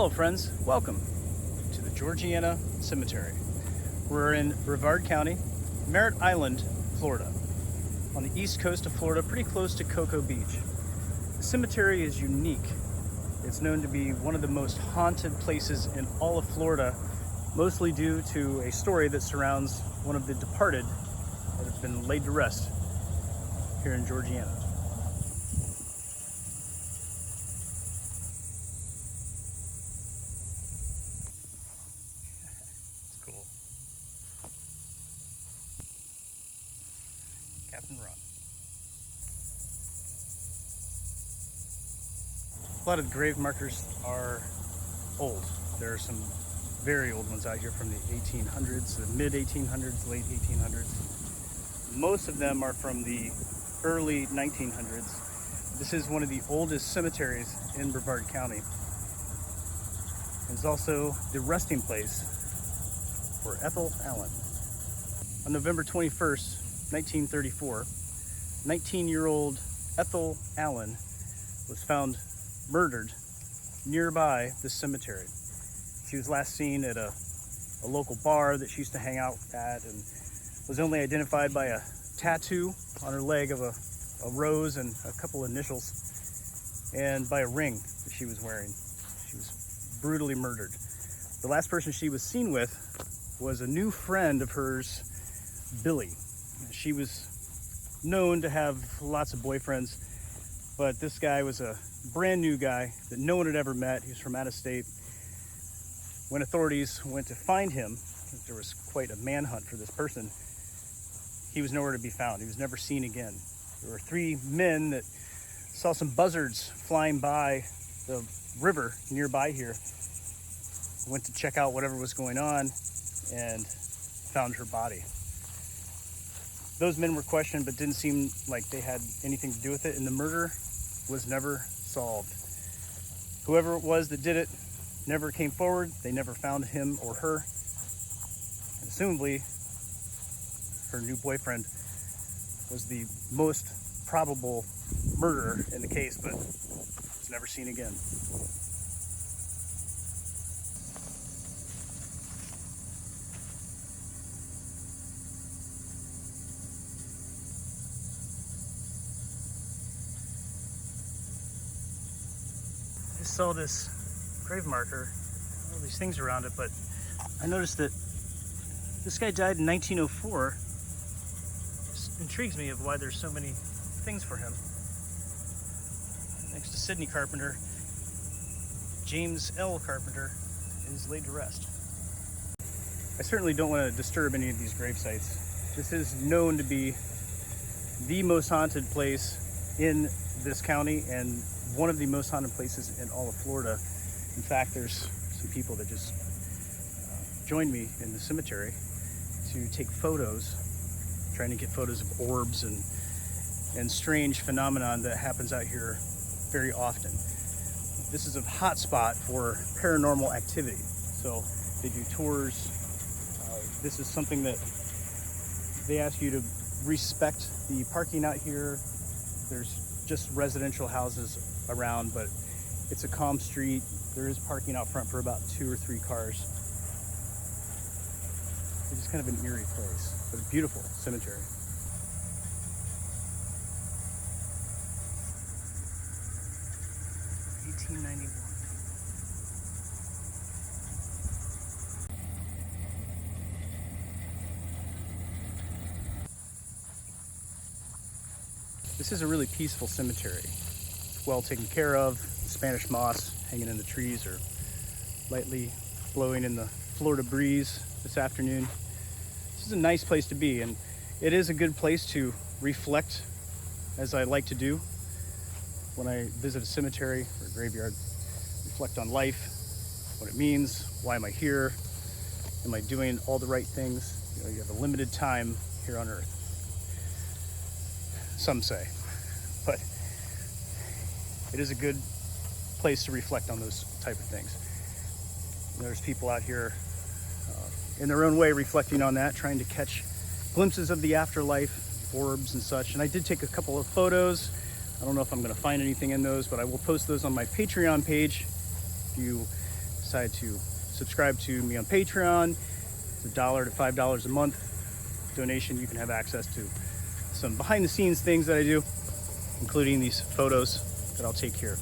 Hello friends, welcome to the Georgiana Cemetery. We're in Brevard County, Merritt Island, Florida, on the east coast of Florida, pretty close to Cocoa Beach. The cemetery is unique. It's known to be one of the most haunted places in all of Florida, mostly due to a story that surrounds one of the departed that has been laid to rest here in Georgiana. It's cool. Captain Ron. A lot of the grave markers are old. There are some very old ones out here from the 1800s, the mid 1800s, late 1800s. Most of them are from the early 1900s. This is one of the oldest cemeteries in Brevard County. It's also the resting place for Ethel Allen. On November 21st, 1934, 19-year-old Ethel Allen was found murdered nearby this cemetery. She was last seen at a local bar that she used to hang out at and was only identified by a tattoo on her leg of a rose and a couple initials, and by a ring that she was wearing. She was brutally murdered. The last person she was seen with was a new friend of hers, Billy. She was known to have lots of boyfriends, but this guy was a brand new guy that no one had ever met. He was from out of state. When authorities went to find him, there was quite a manhunt for this person, he was nowhere to be found. He was never seen again. There were three men that saw some buzzards flying by the river nearby here, went to check out whatever was going on, and found her body. Those men were questioned, but didn't seem like they had anything to do with it, and the murder was never solved. Whoever it was that did it never came forward. They never found him or her. And assumably, her new boyfriend was the most probable murderer in the case, but was never seen again. I saw this grave marker, all these things around it, but I noticed that this guy died in 1904. Just intrigues me of why there's so many things for him. Next to Sidney Carpenter, James L. Carpenter is laid to rest. I certainly don't want to disturb any of these grave sites. This is known to be the most haunted place in this county and one of the most haunted places in all of Florida. In fact, there's some people that just joined me in the cemetery to take photos, trying to get photos of orbs and strange phenomenon that happens out here very often. This is a hot spot for paranormal activity. So they do tours. This is something that they ask you to respect the parking out here. There's just residential houses around, but it's a calm street. There is parking out front for about 2 or 3 cars. It's just kind of an eerie place, but a beautiful cemetery. This is a really peaceful cemetery. It's well taken care of. The Spanish moss hanging in the trees or lightly blowing in the Florida breeze this afternoon. This is a nice place to be, and it is a good place to reflect, as I like to do when I visit a cemetery or a graveyard. Reflect on life, what it means, why am I here, am I doing all the right things? You know, you have a limited time here on earth, some say, but it is a good place to reflect on those type of things. And there's people out here in their own way reflecting on that, trying to catch glimpses of the afterlife, orbs and such. And I did take a couple of photos. I don't know if I'm going to find anything in those, but I will post those on my Patreon page. If you decide to subscribe to me on Patreon, it's $1 to $5 a month donation. You can have access to some behind the scenes things that I do, including these photos that I'll take here.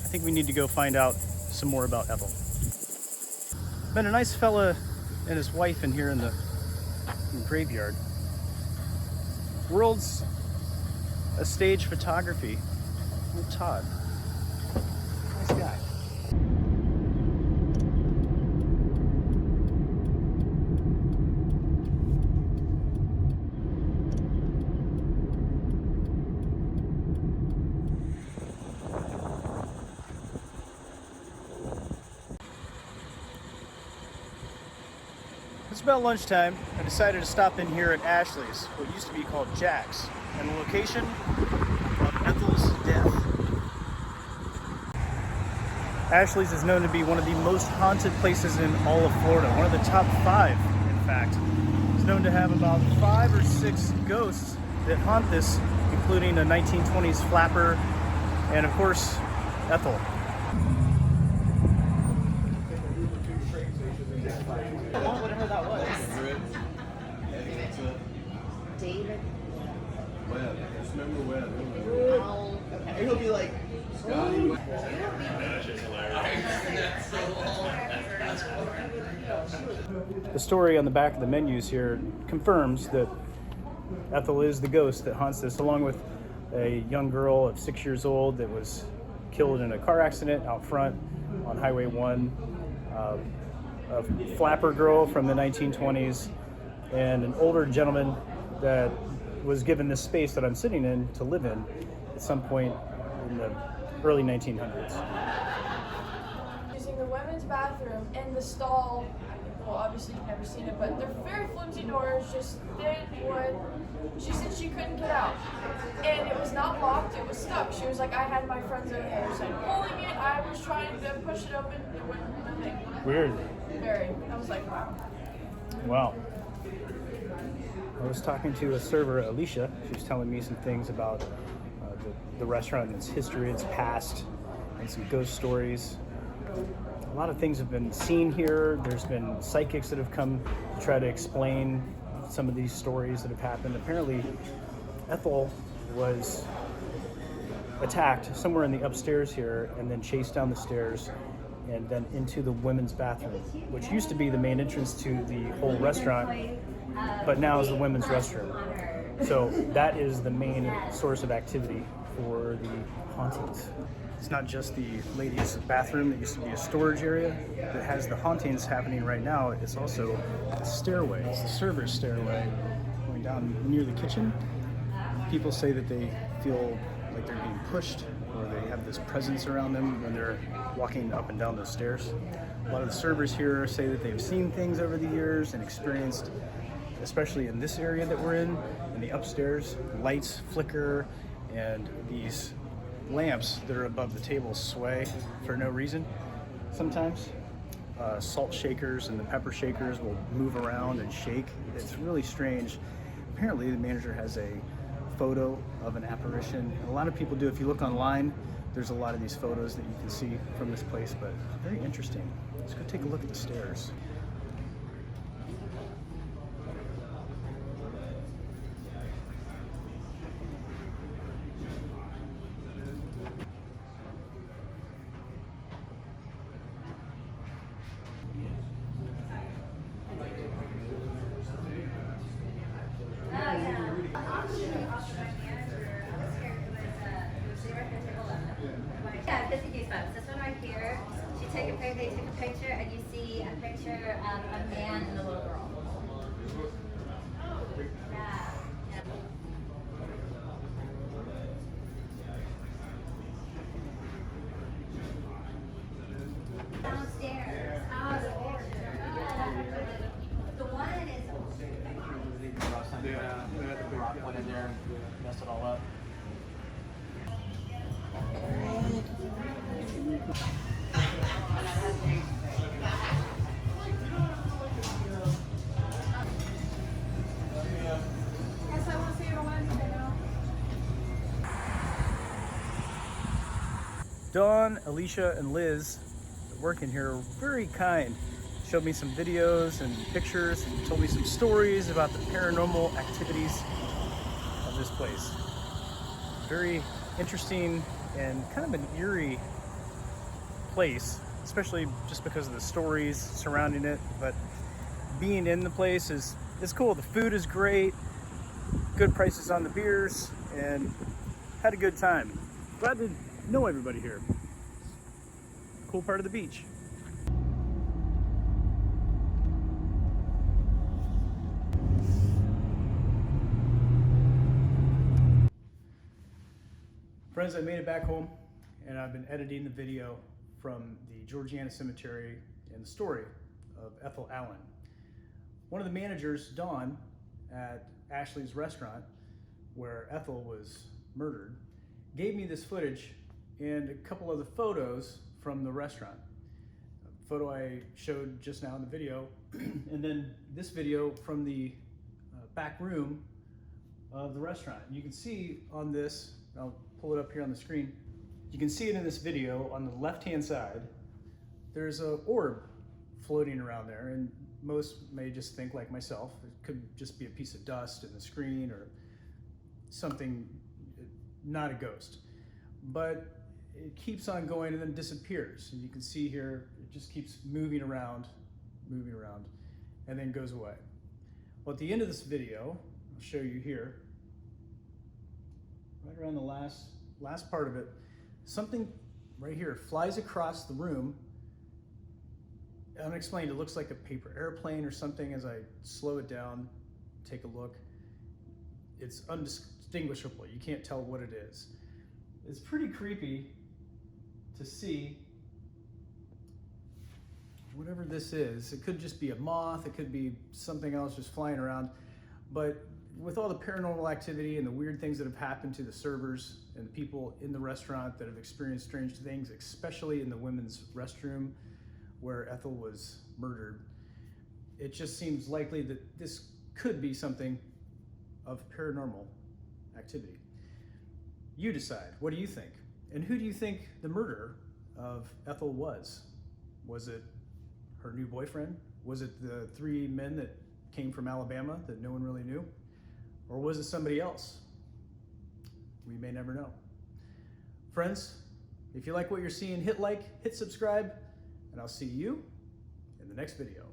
I think we need to go find out some more about Ethel. Been a nice fella and his wife in here in the graveyard. World's a stage photography. Oh, Todd. Nice guy. It's about lunchtime. I decided to stop in here at Ashley's, what used to be called Jack's, and the location of Ethel's death. Ashley's is known to be one of the most haunted places in all of Florida, one of the top 5, in fact. It's known to have about 5 or 6 ghosts that haunt this, including a 1920s flapper and, of course, Ethel. Whatever that was. David. Webb. Just remember Webb. Oh, okay. It'll be like Scotty. The story on the back of the menus here confirms that Ethel is the ghost that haunts this, along with a young girl of 6 years old that was killed in a car accident out front on Highway 1. A flapper girl from the 1920s, and an older gentleman that was given this space that I'm sitting in to live in at some point in the early 1900s. Using the women's bathroom and the stall, well, obviously you've never seen it, but they're very flimsy doors, just thin wood. She said she couldn't get out, and it was not locked, it was stuck. She was like, I had my friends over there, so pulling it, I was trying to push it open, it wouldn't, nothing. Weird. Very. I was like, wow. Wow. I was talking to a server, Alicia. She was telling me some things about the restaurant and its history, its past, and some ghost stories. A lot of things have been seen here. There's been psychics that have come to try to explain some of these stories that have happened. Apparently, Ethel was attacked somewhere in the upstairs here and then chased down the stairs and then into the women's bathroom, which used to be the main entrance to the whole restaurant, but now is the women's restroom. So that is the main source of activity for the hauntings. It's not just the ladies' bathroom that used to be a storage area that has the hauntings happening right now. It's also the stairway. It's the server's stairway going down near the kitchen. People say that they feel like they're being pushed, or they have this presence around them when they're walking up and down those stairs. A lot of the servers here say that they've seen things over the years and experienced, especially in this area that we're in the upstairs, lights flicker and these lamps that are above the table sway for no reason sometimes. Salt shakers and the pepper shakers will move around and shake. It's really strange. Apparently the manager has a photo of an apparition. A lot of people do. If you look online, there's a lot of these photos that you can see from this place, but very interesting. Let's go take a look at the stairs. Yeah, this is goosebumps. This one right here, they took a picture, and you see a picture of a man and a little girl. Yeah. Downstairs. Oh, the picture. The one is. Yeah, the rock went in there and messed it all up. Dawn, Alicia, and Liz that work in here are very kind. Showed me some videos and pictures and told me some stories about the paranormal activities of this place. Very interesting and kind of an eerie place, especially just because of the stories surrounding it. But being in the place is cool. The food is great, good prices on the beers, and had a good time. Glad to know everybody here. Cool part of the beach. Friends, I made it back home, and I've been editing the video from the Georgiana Cemetery and the story of Ethel Allen. One of the managers, Dawn, at Ashley's restaurant, where Ethel was murdered, gave me this footage and a couple of the photos from the restaurant. A photo I showed just now in the video, and then this video from the back room of the restaurant. You can see on this, I'll pull it up here on the screen. You can see it in this video on the left-hand side. There's an orb floating around there, and most may just think like myself, it could just be a piece of dust in the screen or something, not a ghost. But it keeps on going and then disappears. And you can see here, it just keeps moving around, and then goes away. Well, at the end of this video, I'll show you here, right around the last part of it, something right here flies across the room. Unexplained, it looks like a paper airplane or something. As I slow it down, take a look, it's undistinguishable. You can't tell what it is. It's pretty creepy to see whatever this is. It could just be a moth, it could be something else just flying around. But with all the paranormal activity and the weird things that have happened to the servers and the people in the restaurant that have experienced strange things, especially in the women's restroom where Ethel was murdered, it just seems likely that this could be something of paranormal activity. You decide. What do you think? And who do you think the murderer of Ethel was? Was it her new boyfriend? Was it the 3 men that came from Alabama that no one really knew? Or was it somebody else? We may never know. Friends, if you like what you're seeing, hit like, hit subscribe, and I'll see you in the next video.